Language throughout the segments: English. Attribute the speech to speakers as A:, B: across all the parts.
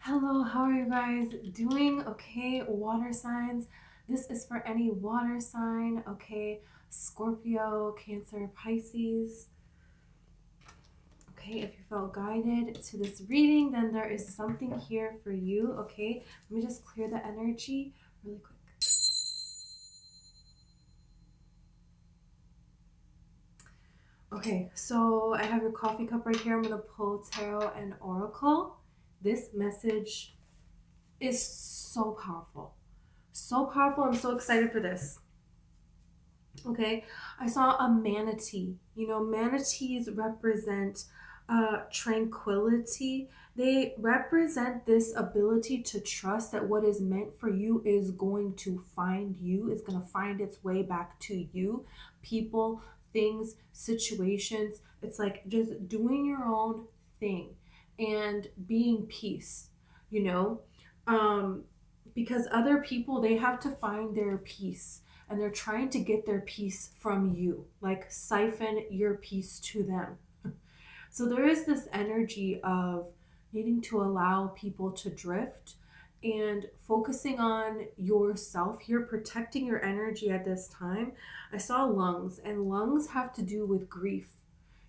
A: Hello, how are you guys doing? Okay, water signs. This is for any water sign, okay? Scorpio, Cancer, Pisces. Okay, if you felt guided to this reading, then there is something here for you, okay? Let me just clear the energy really quick. Okay, so I have your coffee cup right here. I'm going to pull tarot and oracle. This message is so powerful. So powerful. I'm so excited for this. Okay, I saw a manatee. You know, manatees represent tranquility. They represent this ability to trust that what is meant for you is going to find you, is going to find its way back to you. People, things, situations. It's like just doing your own thing and being peace, you know? Because other people, they have to find their peace and they're trying to get their peace from you, like siphon your peace to them. So there is this energy of needing to allow people to drift and focusing on yourself here, protecting your energy at this time. I saw lungs, and lungs have to do with grief.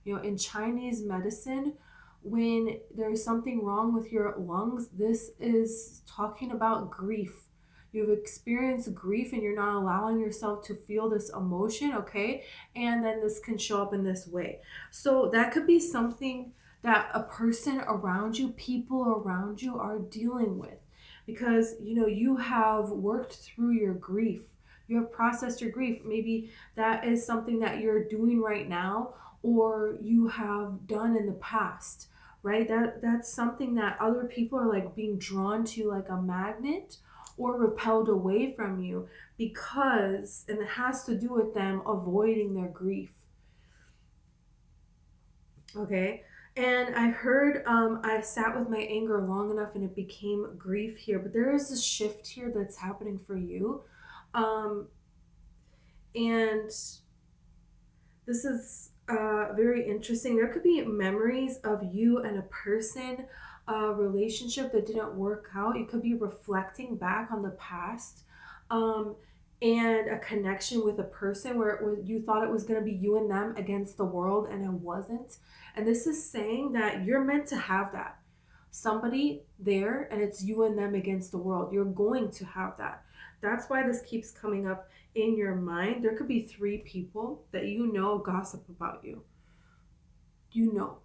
A: You know, in Chinese medicine, when there's something wrong with your lungs, this is talking about grief. You've experienced grief and you're not allowing yourself to feel this emotion, okay? And then this can show up in this way. So that could be something that a person around you, people around you are dealing with because you have worked through your grief. You have processed your grief. Maybe that is something that you're doing right now or you have done in the past, right? That's something that other people are like being drawn to like a magnet or repelled away from you because, and it has to do with them avoiding their grief. Okay. And I heard, I sat with my anger long enough and it became grief here, but there is a shift here that's happening for you. Um, and this is very interesting. There could be memories of you and a person, a relationship that didn't work out. You could be reflecting back on the past. Um, and a connection with a person where you thought it was going to be you and them against the world and it wasn't. And this is saying that you're meant to have that. Somebody there and it's you and them against the world. You're going to have that. That's why this keeps coming up in your mind. There could be 3 people that gossip about you. You know.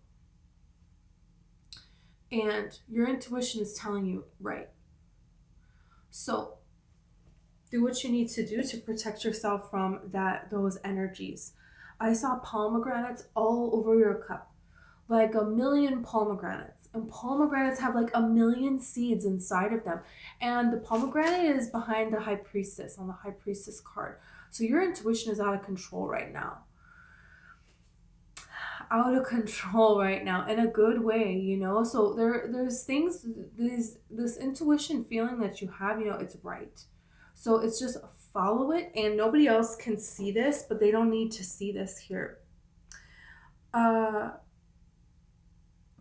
A: And your intuition is telling you, right. So do what you need to do to protect yourself from those energies. I saw pomegranates all over your cup, like a million pomegranates. And pomegranates have like a million seeds inside of them. And the pomegranate is behind the high priestess on the high priestess card. So your intuition is out of control right now. Out of control right now in a good way. So there's things, this intuition feeling that you have, it's right. So it's just follow it, and nobody else can see this, but they don't need to see this here.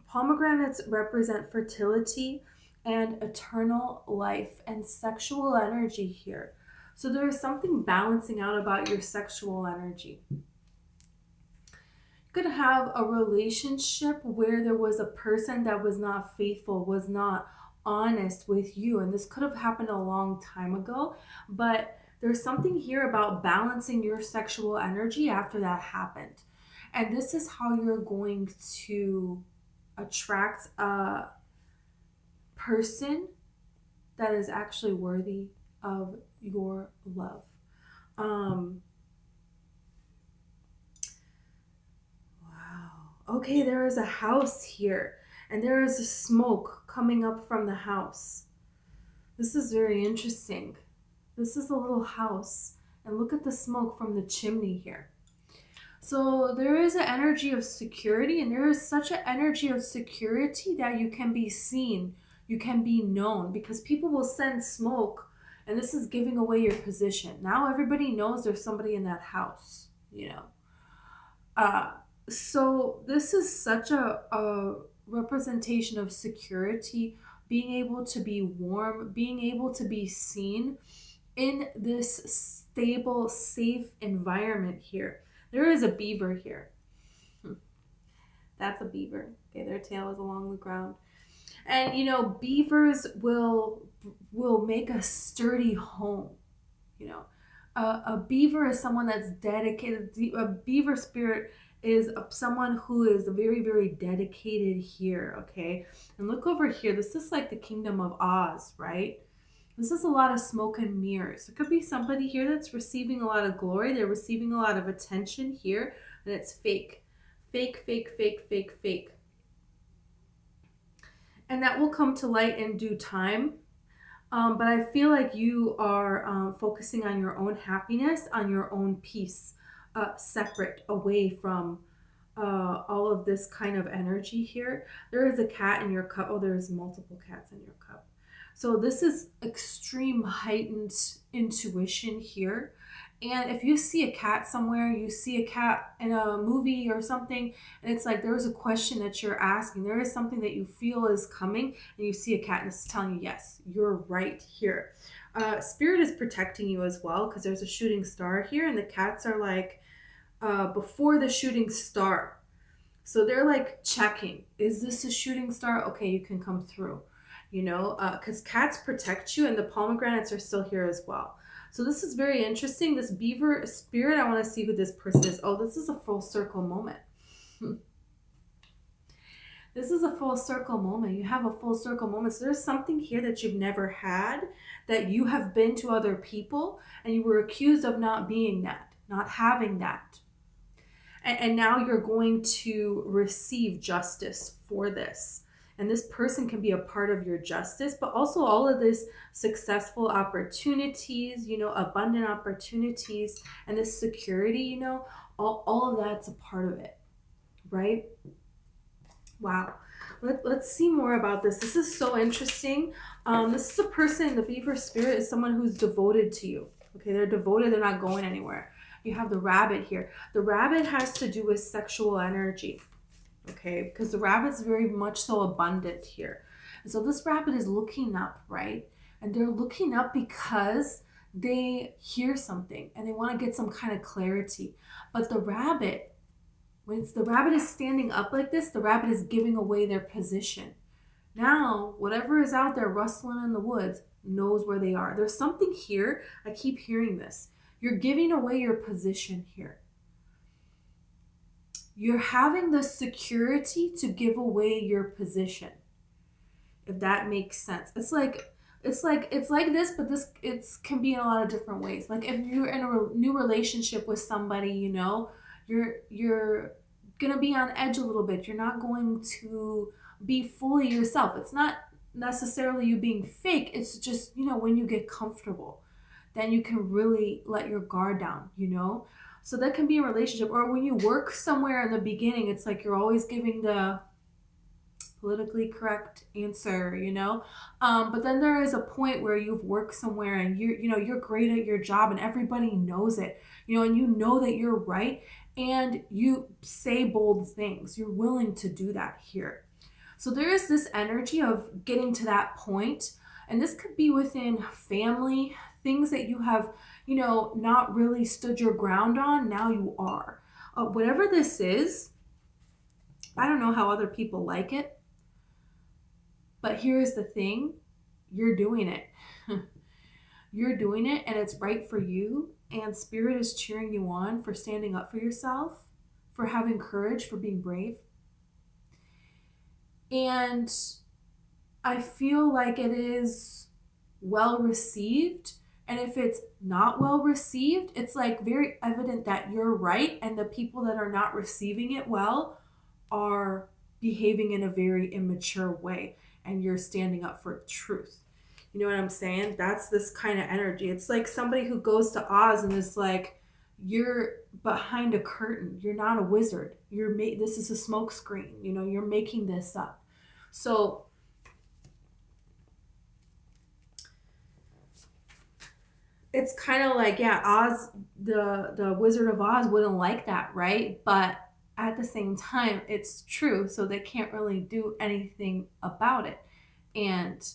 A: Pomegranates represent fertility and eternal life and sexual energy here. So there's something balancing out about your sexual energy. You could have a relationship where there was a person that was not faithful, was not honest with you. And this could have happened a long time ago, but there's something here about balancing your sexual energy after that happened. And this is how you're going to attract a person that is actually worthy of your love. Wow. Okay, there is a house here, and there is a smoke coming up from the house. This is very interesting. This is a little house, and look at the smoke from the chimney here. So there is an energy of security, and there is such an energy of security that you can be seen, you can be known, because people will sense smoke, and this is giving away your position. Now everybody knows there's somebody in that house. So this is such a representation of security, being able to be warm, being able to be seen in this stable, safe environment here. There is a beaver here. That's a beaver. Okay, their tail is along the ground. And you know, beavers will make a sturdy home. You know, a beaver is someone that's dedicated. A beaver spirit is someone who is very, very dedicated here. Okay, and look over here. This is like the kingdom of Oz, right? This is a lot of smoke and mirrors. There could be somebody here that's receiving a lot of glory. They're receiving a lot of attention here, and it's fake. Fake, fake, fake, fake, fake. And that will come to light in due time. But I feel like you are focusing on your own happiness, on your own peace, separate, away from all of this kind of energy here. There is a cat in your cup. Oh, there's multiple cats in your cup. So this is extreme heightened intuition here. And if you see a cat somewhere, you see a cat in a movie or something, and it's like there's a question that you're asking, there is something that you feel is coming, and you see a cat and it's telling you, yes, you're right here. Spirit is protecting you as well, because there's a shooting star here, and the cats are like before the shooting star. So they're like checking, is this a shooting star? Okay, you can come through. You know, because cats protect you, and the pomegranates are still here as well. So this is very interesting. This beaver spirit, I want to see who this person is. Oh, this is a full circle moment. This is a full circle moment. You have a full circle moment. So there's something here that you've never had, that you have been to other people, and you were accused of not being that, not having that. And now you're going to receive justice for this. And this person can be a part of your justice, but also all of this successful opportunities, you know, abundant opportunities, and this security, you know, all of that's a part of it, right? Wow. Let's see more about this. This is so interesting. This is a person, the beaver spirit is someone who's devoted to you. Okay, they're devoted, they're not going anywhere. You have the rabbit here. The rabbit has to do with sexual energy. Okay, because the rabbit's very much so abundant here. And so this rabbit is looking up, right? And they're looking up because they hear something and they want to get some kind of clarity. But the rabbit, when the rabbit is standing up like this, the rabbit is giving away their position. Now, whatever is out there rustling in the woods knows where they are. There's something here. I keep hearing this. You're giving away your position here. You're having the security to give away your position, if that makes sense. It's like this, but it can be in a lot of different ways. Like if you're in a new relationship with somebody, you know, you're gonna be on edge a little bit. You're not going to be fully yourself. It's not necessarily you being fake. It's just, you know, when you get comfortable, then you can really let your guard down, you know. So that can be a relationship. Or when you work somewhere in the beginning, it's like you're always giving the politically correct answer, you know. But then there is a point where you've worked somewhere and you're great at your job and everybody knows it, you know, and you know that you're right and you say bold things. You're willing to do that here. So there is this energy of getting to that point, and this could be within family, things that you have, you know, not really stood your ground on, now you are. Whatever this is, I don't know how other people like it, but here's the thing, you're doing it. You're doing it, and it's right for you, and Spirit is cheering you on for standing up for yourself, for having courage, for being brave. And I feel like it is well received. And if it's not well received, it's like very evident that you're right, and the people that are not receiving it well are behaving in a very immature way, and you're standing up for truth. You know what I'm saying? That's this kind of energy. It's like somebody who goes to Oz and is like, you're behind a curtain. You're not a wizard. This is a smoke screen. You know, you're making this up. So it's kind of like, yeah, Oz, the Wizard of Oz wouldn't like that, right? But at the same time, it's true, so they can't really do anything about it. and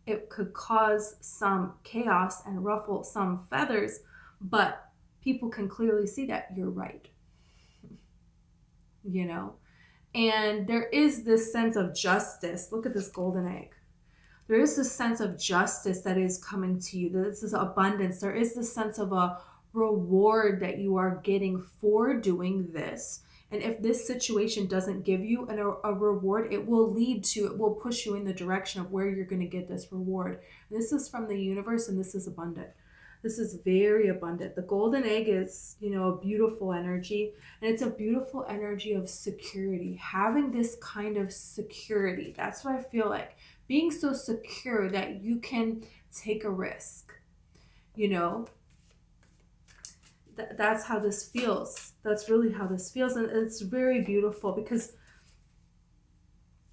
A: it could cause some chaos and ruffle some feathers, but people can clearly see that you're right, you know? And there is this sense of justice. Look at this golden egg. There is this sense of justice that is coming to you. This is abundance. There is this sense of a reward that you are getting for doing this. And if this situation doesn't give you a reward, it will push you in the direction of where you're going to get this reward. And this is from the universe, and this is abundant. This is very abundant. The golden egg is, a beautiful energy, and it's a beautiful energy of security. Having this kind of security, that's what I feel like. Being so secure that you can take a risk, That's how this feels. That's really how this feels. And it's very beautiful because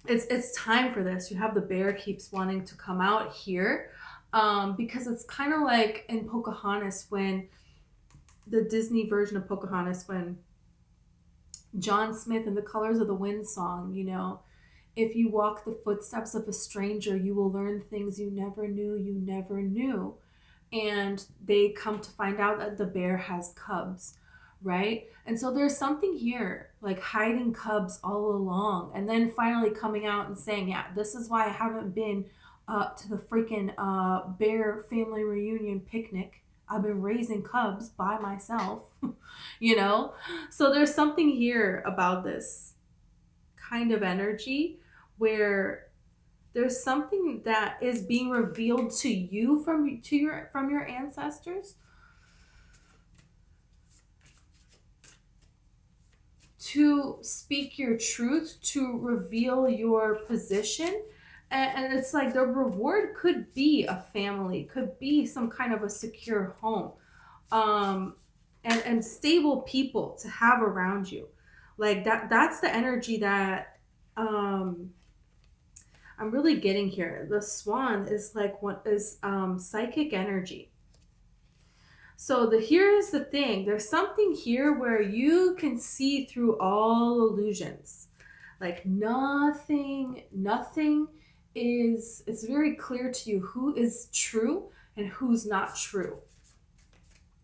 A: it's time for this. You have the bear keeps wanting to come out here. Because it's kind of like in Pocahontas, when the Disney version of Pocahontas, when John Smith in the Colors of the Wind song, if you walk the footsteps of a stranger, you will learn things you never knew. And they come to find out that the bear has cubs, right? And so there's something here, like hiding cubs all along, and then finally coming out and saying, yeah, this is why I haven't been to the freaking bear family reunion picnic. I've been raising cubs by myself, So there's something here about this kind of energy where there's something that is being revealed to you from your ancestors to speak your truth, to reveal your position. And it's like the reward could be a family, could be some kind of a secure home, and stable people to have around you. Like that's the energy that I'm really getting here. The swan is like what is psychic energy. So here's the thing. There's something here where you can see through all illusions. Like nothing it's very clear to you who is true and who's not true.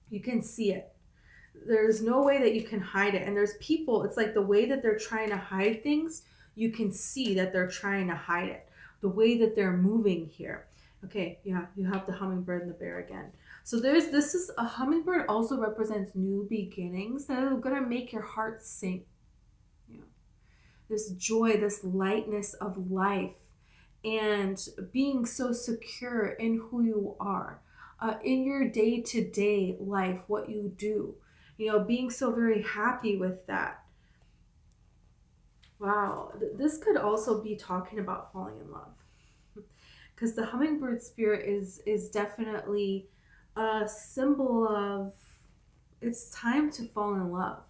A: You can see it. There's no way that you can hide it. And there's people, it's like the way that they're trying to hide things, you can see that they're trying to hide it. The way that they're moving here. Okay, yeah, you have the hummingbird and the bear again. So this is a hummingbird also represents new beginnings that are going to make your heart sing. This joy, this lightness of life, and being so secure in who you are, in your day-to-day life, what you do, being so very happy with that. Wow, this could also be talking about falling in love, because the hummingbird spirit is definitely a symbol of it's time to fall in love.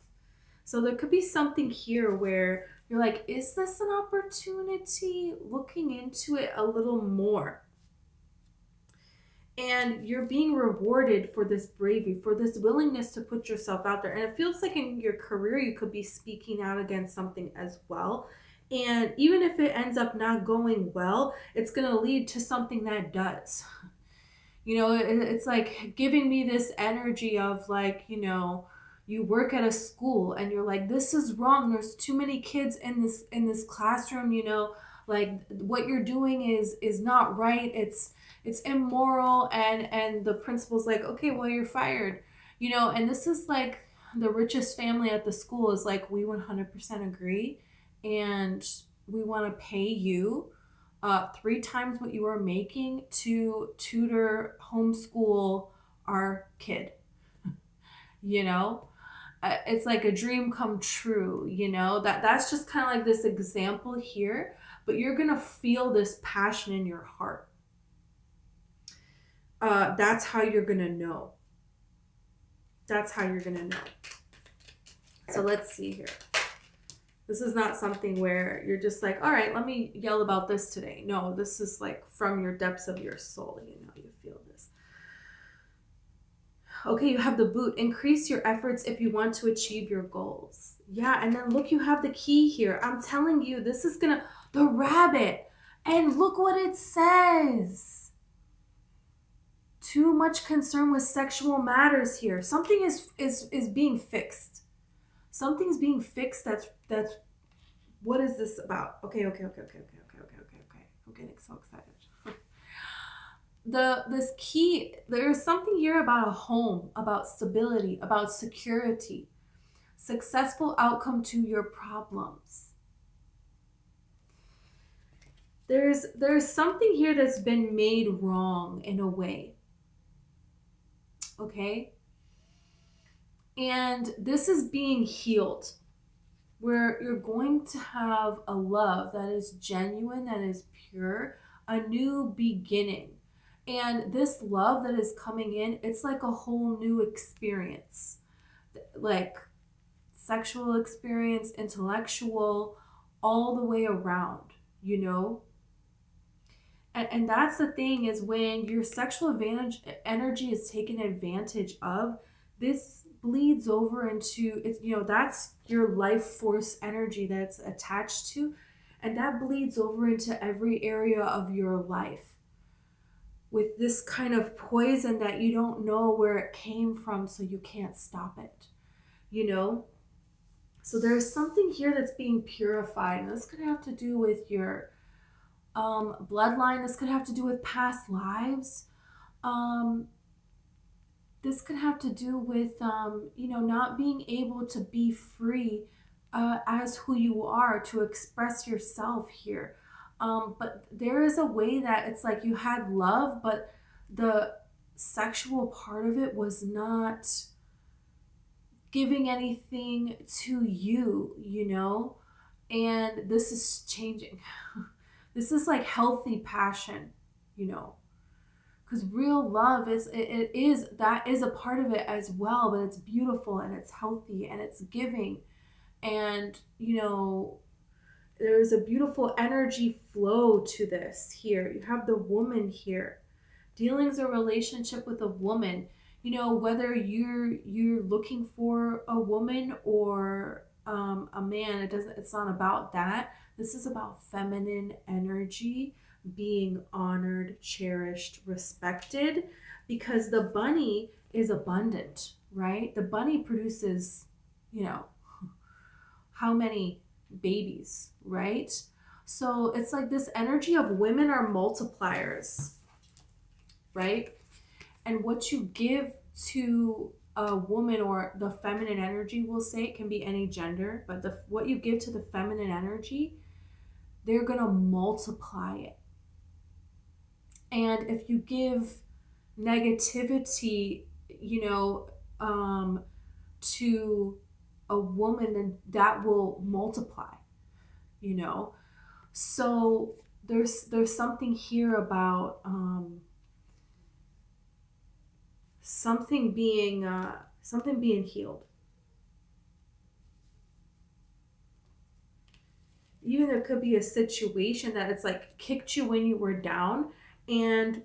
A: So there could be something here where you're like, is this an opportunity? Looking into it a little more. And you're being rewarded for this bravery, for this willingness to put yourself out there. And it feels like in your career, you could be speaking out against something as well. And even if it ends up not going well, it's going to lead to something that does. It's like giving me this energy of like, you work at a school and you're like, this is wrong. There's too many kids in this classroom, like what you're doing is not right. It's immoral. And the principal's like, okay, well, you're fired, and this is like the richest family at the school is like, we 100% agree. And we want to pay you 3 times what you are making to tutor, homeschool our kid. It's like a dream come true, that's just kind of like this example here, but you're going to feel this passion in your heart. That's how you're going to know. So let's see here. This is not something where you're just like, all right, let me yell about this today. No, this is like from your depths of your soul, you feel this. Okay, you have the boot. Increase your efforts if you want to achieve your goals. Yeah, and then look, you have the key here. I'm telling you, this is the rabbit. And look what it says. Too much concern with sexual matters here. Something is being fixed. Something's being fixed. That's what is this about? Okay. I'm getting so excited. There's something here about a home, about stability, about security, successful outcome to your problems. There's something here that's been made wrong in a way. Okay? And this is being healed, where you're going to have a love that is genuine, that is pure, a new beginning. And this love that is coming in, it's like a whole new experience, like sexual experience, intellectual, all the way around, you know? And that's the thing, is when your sexual energy is taken advantage of, this bleeds over into, that's your life force energy that's attached to, and that bleeds over into every area of your life with this kind of poison that you don't know where it came from, so you can't stop it, So there's something here that's being purified, and this could have to do with your bloodline. This could have to do with past lives. This could have to do with, not being able to be free as who you are, to express yourself here. But there is a way that it's like you had love, but the sexual part of it was not giving anything to you, and this is changing. This is like healthy passion, because real love that is a part of it as well, but it's beautiful and it's healthy and it's giving, and there's a beautiful energy flow to this here. You have the woman here. Dealing's a relationship with a woman, whether you're looking for a woman or a man, it's not about that. This is about feminine energy being honored, cherished, respected, because the bunny is abundant, right? The bunny produces, how many babies, right? So it's like this energy of women are multipliers, right? And what you give to a woman, or the feminine energy, we'll say, it can be any gender, but what you give to the feminine energy, they're going to multiply it. And if you give negativity, to a woman, then that will multiply, So there's something here about something being healed. Even there could be a situation that it's like kicked you when you were down and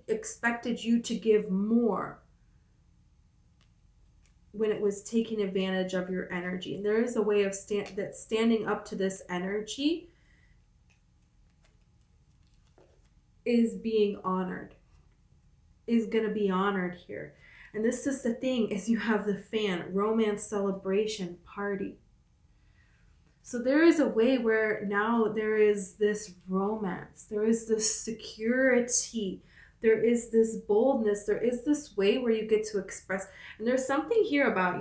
A: expected you to give more when it was taking advantage of your energy. And there is a way of standing up to this energy is being honored, is going to be honored here. And this is the thing, is you have the fan, romance, celebration, party. So there is a way where now there is this romance, there is this security, there is this boldness, there is this way where you get to express. And there's something here about,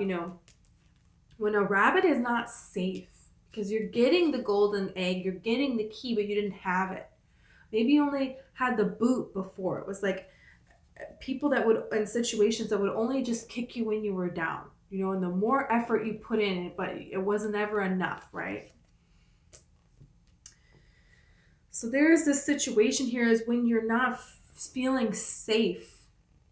A: when a rabbit is not safe, because you're getting the golden egg, you're getting the key, but you didn't have it. Maybe you only had the boot before. It was like people that would, in situations that would only just kick you when you were down. And the more effort you put in it, but it wasn't ever enough, right? So there is this situation here, is when you're not feeling safe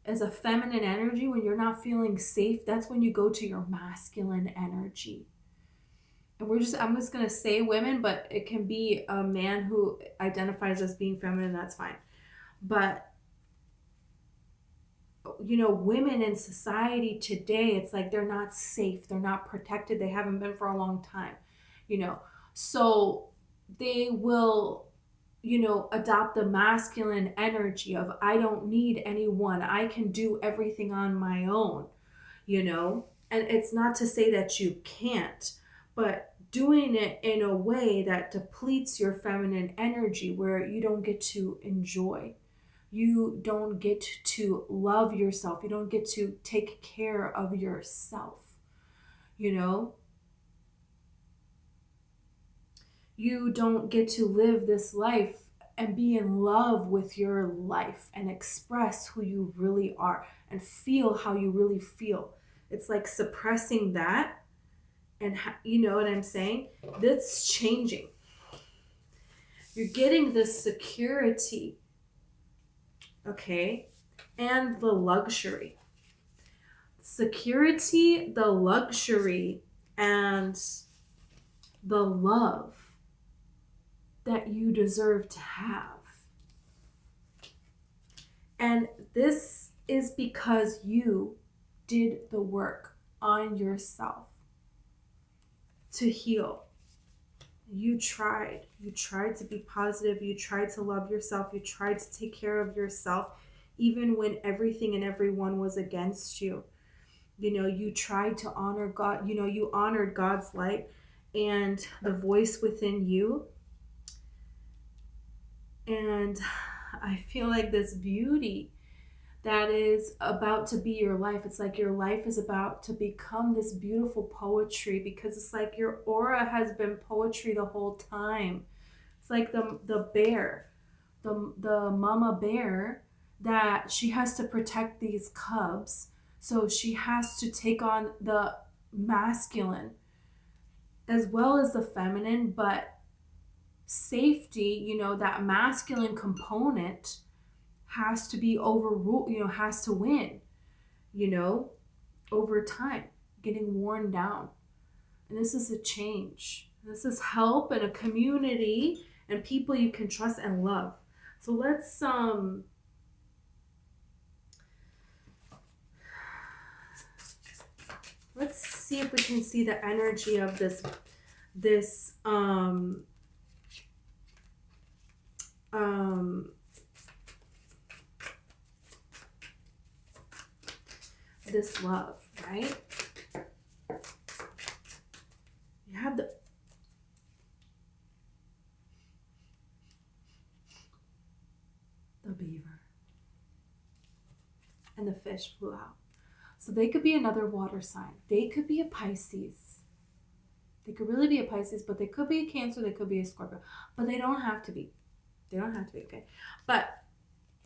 A: as a feminine energy, when you're not feeling safe, that's when you go to your masculine energy. And I'm just going to say women, but it can be a man who identifies as being feminine, that's fine. But women in society today, it's like they're not safe, they're not protected, they haven't been for a long time, so they will adopt the masculine energy of I don't need anyone. I can do everything on my own, And it's not to say that you can't, but doing it in a way that depletes your feminine energy where you don't get to enjoy. You don't get to love yourself. You don't get to take care of yourself, You don't get to live this life and be in love with your life and express who you really are and feel how you really feel. It's like suppressing that. And you know what I'm saying? That's changing. You're getting this security, okay? And the luxury. Security, the luxury, and the love that you deserve to have. And this is because you did the work on yourself to heal. You tried to be positive. You tried to love yourself. You tried to take care of yourself, even when everything and everyone was against you. You tried to honor God. You honored God's light and the voice within you. And I feel like this beauty that is about to be your life. It's like your life is about to become this beautiful poetry, because it's like your aura has been poetry the whole time. It's like the bear, the mama bear, that she has to protect these cubs. So she has to take on the masculine as well as the feminine, but safety, that masculine component has to be overruled, has to win, over time, getting worn down. And this is a change. This is help and a community and people you can trust and love. So let's see if we can see the energy of this this love, right? You have the beaver, and the fish flew out. So they could be another water sign. They could be a Pisces. They could really be a Pisces, but they could be a Cancer. They could be a Scorpio, but they don't have to be. They don't have to be, okay? But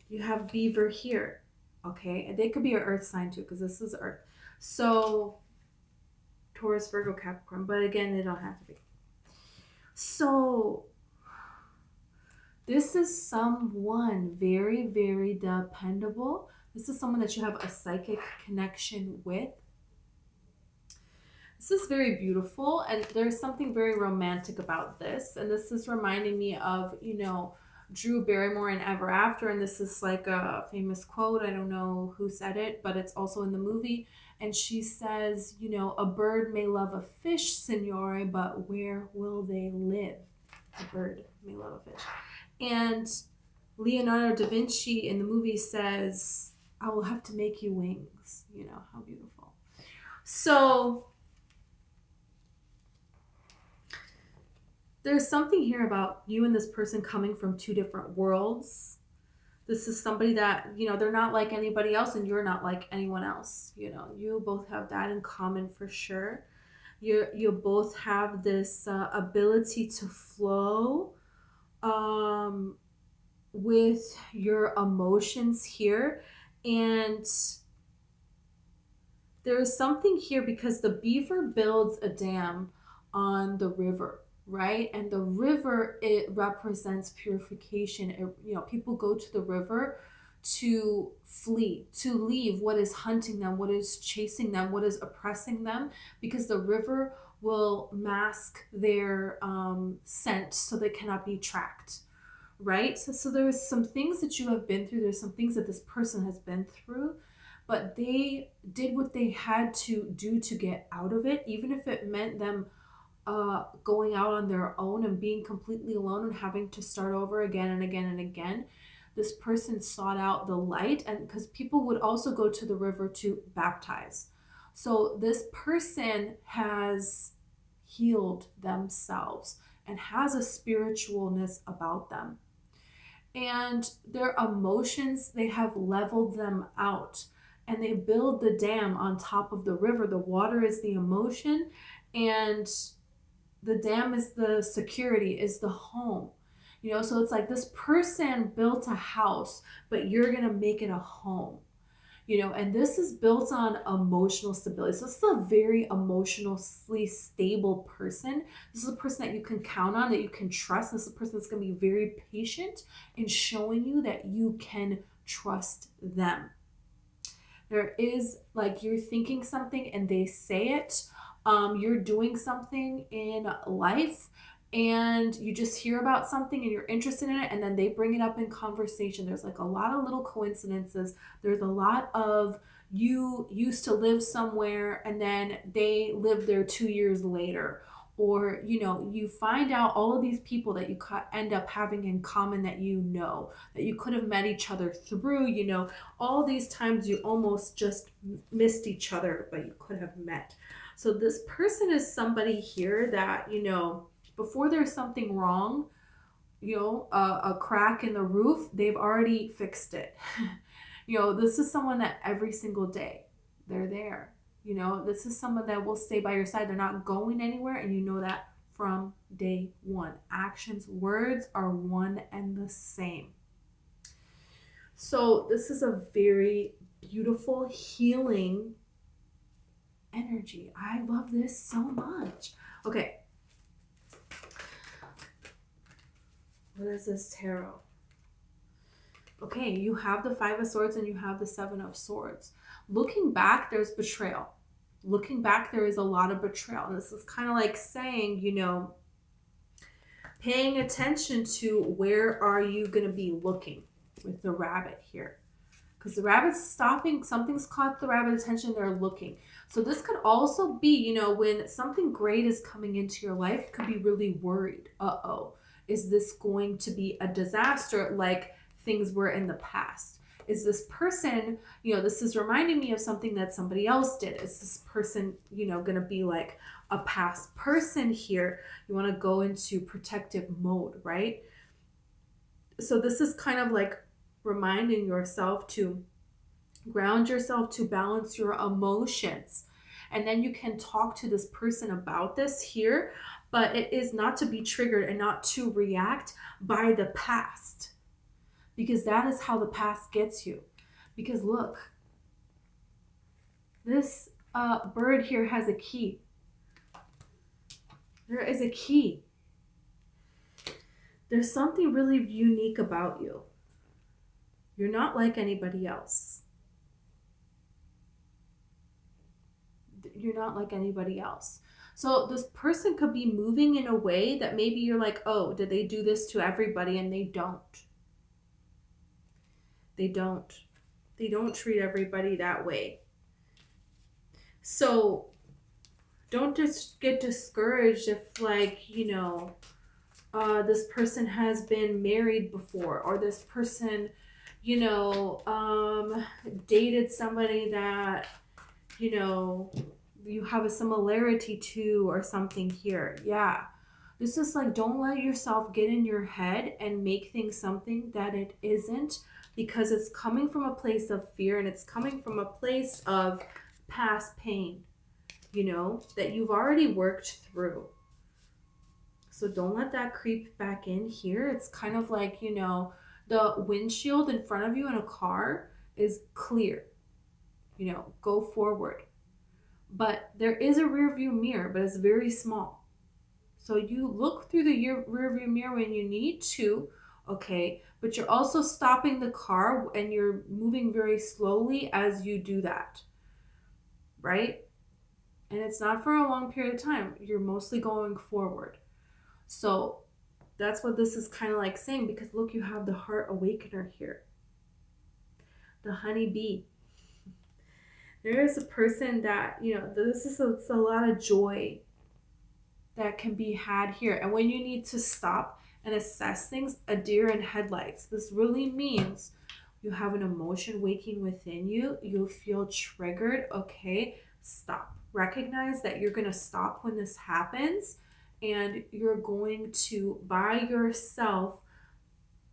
A: you have beaver here, okay? And they could be an earth sign too, because this is earth. So Taurus, Virgo, Capricorn, but again, they don't have to be. So this is someone very, very dependable. This is someone that you have a psychic connection with. This is very beautiful, and there's something very romantic about this. And this is reminding me of, Drew Barrymore in Ever After, and this is like a famous quote. I don't know who said it, but it's also in the movie. And she says, a bird may love a fish, signore, but where will they live? A bird may love a fish. And Leonardo da Vinci in the movie says, I will have to make you wings. How beautiful. So there's something here about you and this person coming from two different worlds. This is somebody that, they're not like anybody else, and you're not like anyone else. You both have that in common for sure. You both have this ability to flow with your emotions here. And there's something here because the beaver builds a dam on the river, right? And the river, it represents purification. People go to the river to flee, to leave what is hunting them, what is chasing them, what is oppressing them, because the river will mask their scent so they cannot be tracked, right? So there's some things that you have been through. There's some things that this person has been through, but they did what they had to do to get out of it, even if it meant them going out on their own and being completely alone and having to start over again and again and again. This person sought out the light, and because people would also go to the river to baptize. So this person has healed themselves and has a spiritualness about them. And their emotions, they have leveled them out, and they build the dam on top of the river. The water is the emotion, and the dam is the security, is the home. You know, so it's like this person built a house, but you're going to make it a home. You know, and this is built on emotional stability. So this is a very emotionally stable person. This is a person that you can count on, that you can trust. This is a person that's going to be very patient in showing you that you can trust them. There is, like, you're thinking something and they say it. You're doing something in life and you just hear about something and you're interested in it, and then they bring it up in conversation. There's like a lot of little coincidences. There's a lot of, you used to live somewhere and then they lived there 2 years later. Or, you know, you find out all of these people that you end up having in common that you know, that you could have met each other through, you know, all these times you almost just missed each other, but you could have met. So this person is somebody here that, you know, before there's something wrong, you know, a crack in the roof, they've already fixed it. You know, this is someone that every single day they're there. You know, this is someone that will stay by your side. They're not going anywhere, and you know that from day one. Actions, words are one and the same. So this is a very beautiful, healing energy. I love this so much. Okay. What is this tarot? Okay, you have the Five of Swords and you have the Seven of Swords. Looking back, there's betrayal. Looking back, there is a lot of betrayal. And this is kind of like saying, you know, paying attention to where are you going to be looking with the rabbit here. Because the rabbit's stopping, something's caught the rabbit's attention, they're looking. So this could also be, you know, when something great is coming into your life, you could be really worried. Uh-oh, is this going to be a disaster like things were in the past? Is this person, you know, this is reminding me of something that somebody else did. Is this person, you know, going to be like a past person here? You want to go into protective mode, right? So this is kind of like reminding yourself to ground yourself, to balance your emotions. And then you can talk to this person about this here, but it is not to be triggered and not to react by the past, because that is how the past gets you. Because look, this bird here has a key. There is a key. There's something really unique about you. You're not like anybody else. You're not like anybody else. So this person could be moving in a way that maybe you're like, oh, did they do this to everybody? And they don't. They don't. They don't treat everybody that way. So don't just get discouraged if, like, you know, this person has been married before, or this person, you know, dated somebody that, you know, you have a similarity to or something here. Yeah. This is like, don't let yourself get in your head and make things something that it isn't, because it's coming from a place of fear and it's coming from a place of past pain, you know, that you've already worked through. So don't let that creep back in here. It's kind of like, you know, the windshield in front of you in a car is clear. You know, go forward. But there is a rear view mirror, but it's very small. So you look through the rear view mirror when you need to, okay? But you're also stopping the car and you're moving very slowly as you do that, right? And it's not for a long period of time. You're mostly going forward. So that's what this is kind of like saying, because look, you have the Heart Awakener here. The honeybee. There is a person that, you know, this is a lot of joy. that can be had here. And when you need to stop and assess things, a deer in headlights. This really means you have an emotion waking within you. You feel triggered. Okay, stop. Recognize that you're going to stop when this happens, and you're going to, by yourself,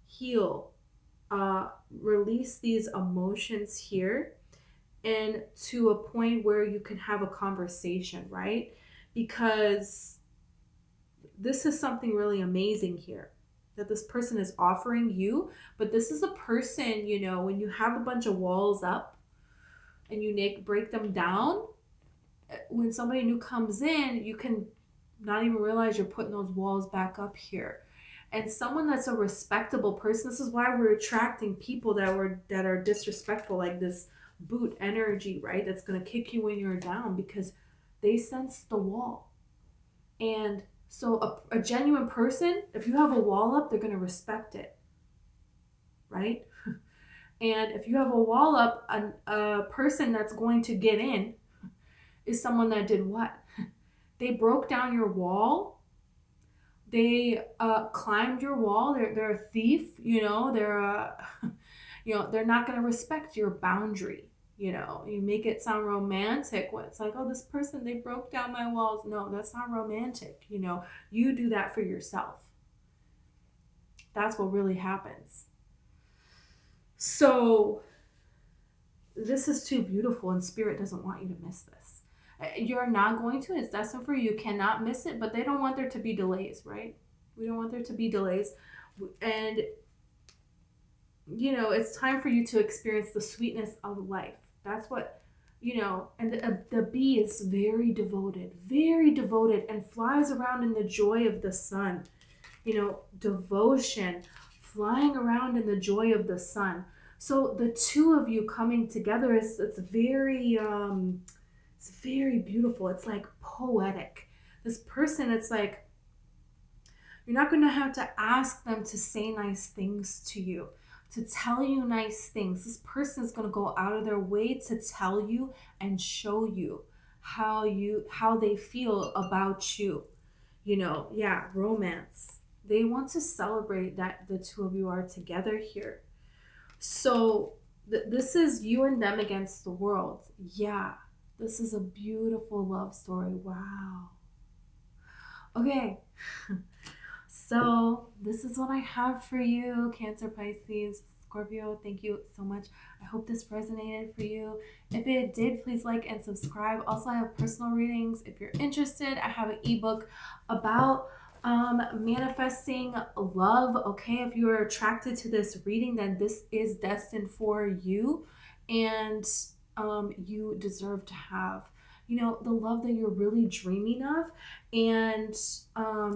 A: heal, release these emotions here, and to a point where you can have a conversation, right? Because this is something really amazing here that this person is offering you. But this is a person, you know, when you have a bunch of walls up and you break them down, when somebody new comes in, you can not even realize you're putting those walls back up here. And someone that's a respectable person, this is why we're attracting people that are disrespectful, like this boot energy, right? That's going to kick you when you're down, because they sense the wall. And so a genuine person, if you have a wall up, they're going to respect it, right? And if you have a wall up, a person that's going to get in is someone that did what? They broke down your wall. They climbed your wall. They're a thief, you know. They're not going to respect your boundary. You know, you make it sound romantic when it's like, oh, this person, they broke down my walls. No, that's not romantic. You know, you do that for yourself. That's what really happens. So this is too beautiful, and Spirit doesn't want you to miss this. You're not going to. It's destined for you. You cannot miss it, but they don't want there to be delays, right? We don't want there to be delays. And, you know, it's time for you to experience the sweetness of life. That's what, you know, and the bee is very devoted, and flies around in the joy of the sun. You know, devotion, flying around in the joy of the sun. So the two of you coming together it's very beautiful. It's like poetic. This person, it's like, you're not going to have to ask them to say nice things to you, to tell you nice things. This person is going to go out of their way to tell you and show you how they feel about you. You know, yeah, romance. They want to celebrate that the two of you are together here. So this is you and them against the world. Yeah, this is a beautiful love story. Wow. Okay. So this is what I have for you, Cancer, Pisces, Scorpio. Thank you so much. I hope this resonated for you. If it did, please like and subscribe. Also, I have personal readings. If you're interested, I have an ebook about manifesting love. Okay, if you're attracted to this reading, then this is destined for you, and you deserve to have, you know, the love that you're really dreaming of. And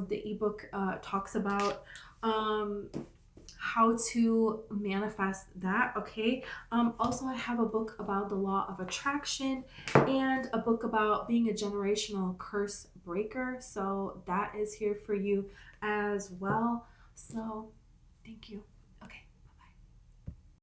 A: the ebook talks about how to manifest that. Okay. Also, I have a book about the law of attraction and a book about being a generational curse breaker. So that is here for you as well. So thank you.